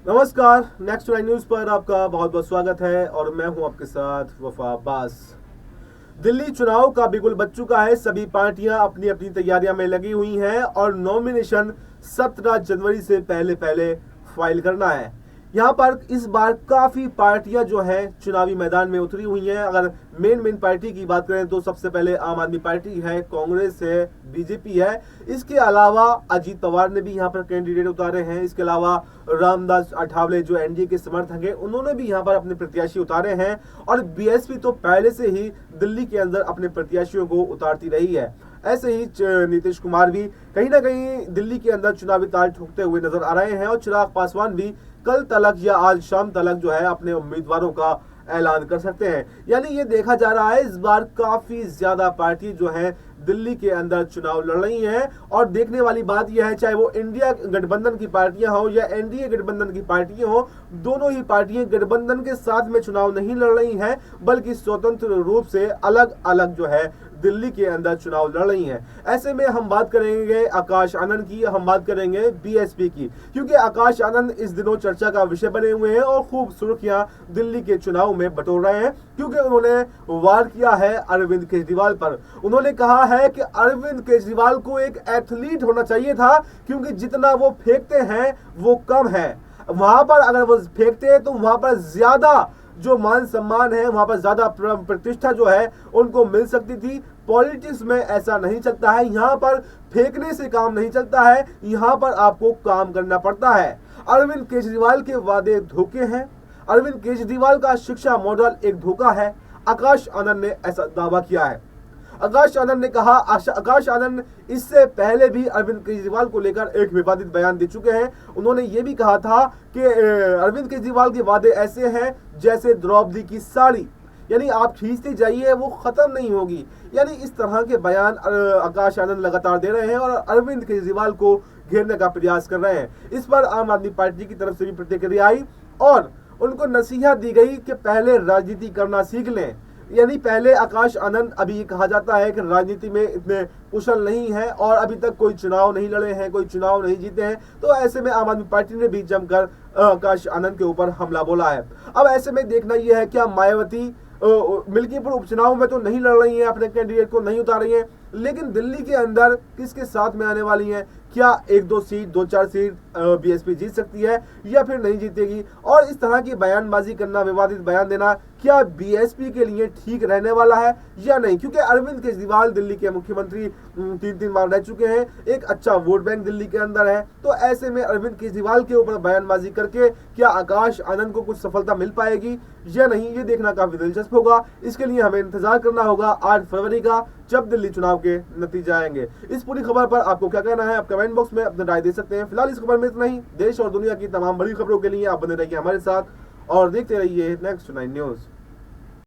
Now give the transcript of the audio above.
नमस्कार। Next nine news पर आपका बहुत बहुत स्वागत है और मैं हूं आपके साथ वफा अब्बास। दिल्ली चुनाव का बिगुल बज चुका है। सभी पार्टियां अपनी अपनी तैयारियां में लगी हुई हैं और नॉमिनेशन 17 जनवरी से पहले पहले फाइल करना है। यहाँ पर इस बार काफी पार्टियां जो हैं चुनावी मैदान में उतरी हुई हैं। अगर मेन पार्टी की बात करें तो सबसे पहले आम आदमी पार्टी है, कांग्रेस है, बीजेपी है। इसके अलावा अजीत पवार ने भी यहाँ पर कैंडिडेट उतारे हैं। इसके अलावा रामदास अठावले जो एनडीए के समर्थक हैं, उन्होंने भी यहाँ पर अपने प्रत्याशी उतारे हैं और बीएसपी तो पहले से ही दिल्ली के अंदर अपने प्रत्याशियों को उतारती रही है। ऐसे ही नीतीश कुमार भी कहीं ना कहीं दिल्ली के अंदर चुनावी ताल ठोकते हुए नजर आ रहे हैं और चिराग पासवान भी कल तलक या आज शाम तलक जो है अपने उम्मीदवारों का ऐलान कर सकते हैं। यानी ये देखा जा रहा है इस बार काफी ज्यादा पार्टी जो है दिल्ली के अंदर चुनाव लड़ रही हैं और देखने वाली बात यह है, चाहे वो इंडिया गठबंधन की पार्टियां हो या एनडीए गठबंधन की पार्टियां हो, दोनों ही पार्टियां गठबंधन के साथ में चुनाव नहीं लड़ रही हैं बल्कि स्वतंत्र रूप से अलग अलग जो है दिल्ली के अंदर चुनाव लड़ रही हैं। ऐसे में हम बात करेंगे आकाश आनंद की, हम बात करेंगे बीएसपी की, क्योंकि आकाश आनंद इस दिनों चर्चा का विषय बने हुए हैं और खूब सुर्खियां दिल्ली के चुनाव में बटोर रहे हैं, क्योंकि उन्होंने वार किया है अरविंद केजरीवाल पर। उन्होंने कहा है कि अरविंद केजरीवाल को एक एथलीट होना चाहिए था, क्योंकि जितना वो फेंकते हैं वो कम है। वहां पर अगर वो फेंकते हैं तो वहां पर ज्यादा जो मान सम्मान है, वहां पर ज्यादा प्रतिष्ठा जो है उनको मिल सकती थी। पॉलिटिक्स में ऐसा नहीं चलता है। यहाँ पर फेंकने से काम नहीं चलता है, यहाँ पर आपको काम करना पड़ता है। अरविंद केजरीवाल के वादे धोखे हैं। अरविंद केजरीवाल का शिक्षा मॉडल एक धोखा है। आकाश आनंद ने ऐसा दावा किया है। आकाश आनंद ने कहा, आकाश आनंद इससे पहले भी अरविंद केजरीवाल को लेकर एक विवादित बयान दे चुके हैं। उन्होंने ये भी कहा था कि अरविंद केजरीवाल के वादे ऐसे हैं जैसे द्रौपदी की साड़ी, यानी आप खींचते जाइए वो खत्म नहीं होगी। यानी इस तरह के बयान आकाश आनंद लगातार दे रहे हैं और अरविंद केजरीवाल को घेरने का प्रयास कर रहे हैं। इस पर आम आदमी पार्टी की तरफ से भी प्रतिक्रिया आई और उनको नसीहत दी गई कि पहले राजनीति करना सीख लें। यानी पहले आकाश आनंद, अभी ये कहा जाता है कि राजनीति में इतने कुशल नहीं है और अभी तक कोई चुनाव नहीं लड़े हैं, कोई चुनाव नहीं जीते हैं, तो ऐसे में आम आदमी पार्टी ने भी जमकर आकाश आनंद के ऊपर हमला बोला है। अब ऐसे में देखना यह है क्या मायावती मिल्कीपुर उपचुनाव में तो नहीं लड़ रही हैं, अपने कैंडिडेट को नहीं उतार रही हैं, लेकिन दिल्ली के अंदर किसके साथ में आने वाली हैं? क्या एक दो सीट, दो चार सीट बीएसपी जीत सकती है या फिर नहीं जीतेगी? और इस तरह की बयानबाजी करना, विवादित बयान देना, क्या बीएसपी के लिए ठीक रहने वाला है या नहीं? क्योंकि अरविंद केजरीवाल दिल्ली के मुख्यमंत्री 3 बार रह चुके हैं, एक अच्छा वोट बैंक दिल्ली के अंदर है, तो ऐसे में अरविंद केजरीवाल के ऊपर बयानबाजी करके क्या आकाश आनंद को कुछ सफलता मिल पाएगी या नहीं, ये देखना काफी दिलचस्प होगा। इसके लिए हमें इंतजार करना होगा 8 फरवरी का, जब दिल्ली चुनाव के नतीजे आएंगे। इस पूरी खबर पर आपको क्या कहना है, आप कमेंट बॉक्स में अपनी राय दे सकते हैं। फिलहाल इस खबर में इतना ही। देश और दुनिया की तमाम बड़ी खबरों के लिए आप बने रहिए हमारे साथ और देखते रहिए नेक्स्ट 9 न्यूज।